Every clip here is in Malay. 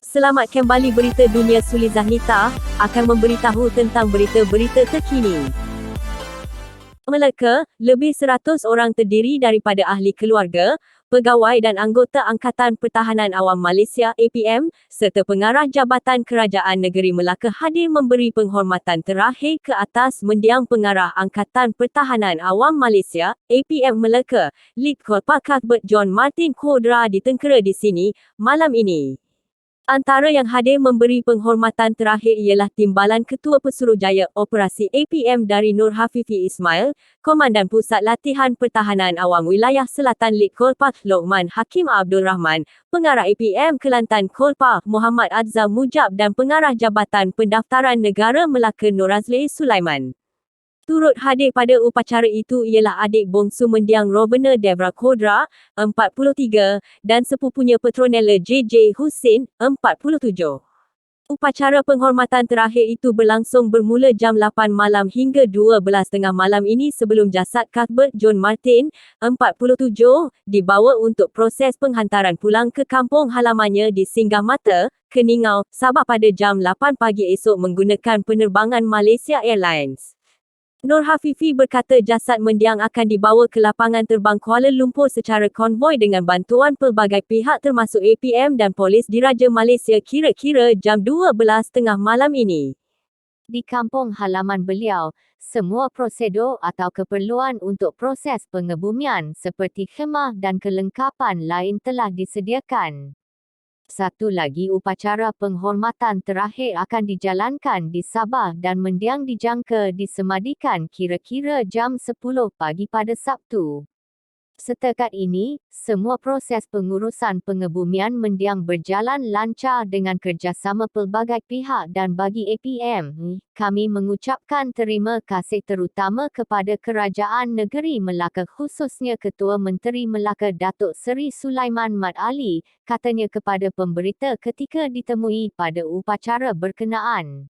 Selamat kembali berita dunia. Suli Zahnita akan memberitahu tentang berita-berita terkini. Melaka, lebih 100 orang terdiri daripada ahli keluarga, pegawai dan anggota Angkatan Pertahanan Awam Malaysia APM serta pengarah Jabatan Kerajaan Negeri Melaka hadir memberi penghormatan terakhir ke atas mendiang pengarah Angkatan Pertahanan Awam Malaysia APM Melaka, Lit Kolpa Cuthbert John Martin Kodra ditengkera di sini malam ini. Antara yang hadir memberi penghormatan terakhir ialah Timbalan Ketua Pesuruhjaya Operasi APM dari Nur Hafifi Ismail, Komandan Pusat Latihan Pertahanan Awam Wilayah Selatan Lit Kolpa Lokman Hakim Abdul Rahman, Pengarah APM Kelantan Kolpa Muhammad Adza Mujab dan Pengarah Jabatan Pendaftaran Negara Melaka Nur Azli Sulaiman. Turut hadir pada upacara itu ialah adik bongsu mendiang Rovena Devra Kodra, 43, dan sepupunya Petronella JJ Hussein, 47. Upacara penghormatan terakhir itu berlangsung bermula jam 8 malam hingga 12:30 malam ini sebelum jasad Cuthbert John Martin, 47, dibawa untuk proses penghantaran pulang ke kampung halamannya di Singgahmata, Keningau, Sabah pada jam 8 pagi esok menggunakan penerbangan Malaysia Airlines. Nur Hafifi berkata jasad mendiang akan dibawa ke lapangan terbang Kuala Lumpur secara konvoi dengan bantuan pelbagai pihak termasuk APM dan Polis Diraja Malaysia kira-kira jam 12:30 malam ini. Di kampung halaman beliau, semua prosedur atau keperluan untuk proses pengebumian seperti khemah dan kelengkapan lain telah disediakan. Satu lagi upacara penghormatan terakhir akan dijalankan di Sabah dan mendiang dijangka disemadikan kira-kira jam 10 pagi pada Sabtu. Setakat ini, semua proses pengurusan pengebumian mendiang berjalan lancar dengan kerjasama pelbagai pihak dan bagi APM, kami mengucapkan terima kasih terutama kepada Kerajaan Negeri Melaka khususnya Ketua Menteri Melaka Datuk Seri Sulaiman Mat Ali, katanya kepada pemberita ketika ditemui pada upacara berkenaan.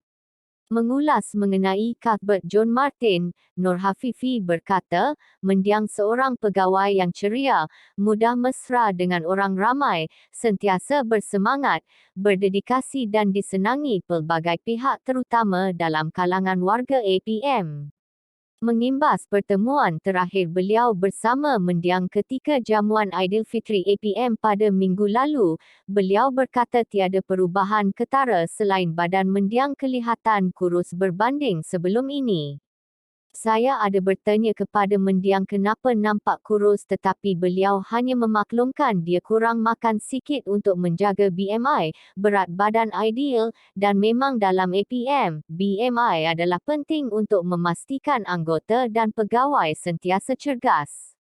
Mengulas mengenai Cuthbert John Martin, Nur Hafifi berkata, mendiang seorang pegawai yang ceria, mudah mesra dengan orang ramai, sentiasa bersemangat, berdedikasi dan disenangi pelbagai pihak terutama dalam kalangan warga APM. Mengimbas pertemuan terakhir beliau bersama mendiang ketika jamuan Aidilfitri APM pada minggu lalu, beliau berkata tiada perubahan ketara selain badan mendiang kelihatan kurus berbanding sebelum ini. Saya ada bertanya kepada mendiang kenapa nampak kurus tetapi beliau hanya memaklumkan dia kurang makan sikit untuk menjaga BMI, berat badan ideal, dan memang dalam APM, BMI adalah penting untuk memastikan anggota dan pegawai sentiasa cergas.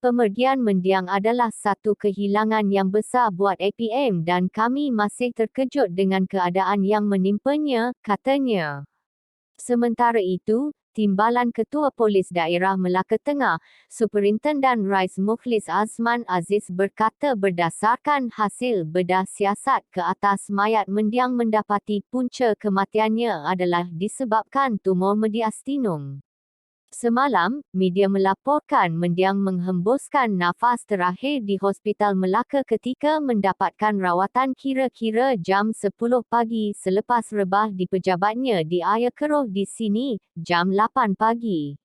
Pemergian mendiang adalah satu kehilangan yang besar buat APM dan kami masih terkejut dengan keadaan yang menimpanya, katanya. Sementara itu, Timbalan Ketua Polis Daerah Melaka Tengah, Superintendent Rais Mukhlis Azman Aziz berkata berdasarkan hasil bedah siasat ke atas mayat mendiang mendapati punca kematiannya adalah disebabkan tumor mediastinum. Semalam, media melaporkan mendiang menghembuskan nafas terakhir di Hospital Melaka ketika mendapatkan rawatan kira-kira jam 10 pagi selepas rebah di pejabatnya di Air Keroh di sini, jam 8 pagi.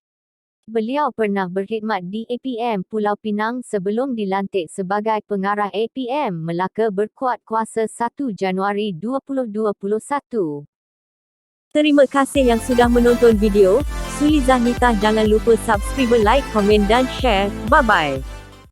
Beliau pernah berkhidmat di APM Pulau Pinang sebelum dilantik sebagai pengarah APM Melaka berkuat kuasa 1 Januari 2021. Terima kasih yang sudah menonton video. Suli Zahnita, jangan lupa subscribe, like, komen dan share. Bye-bye.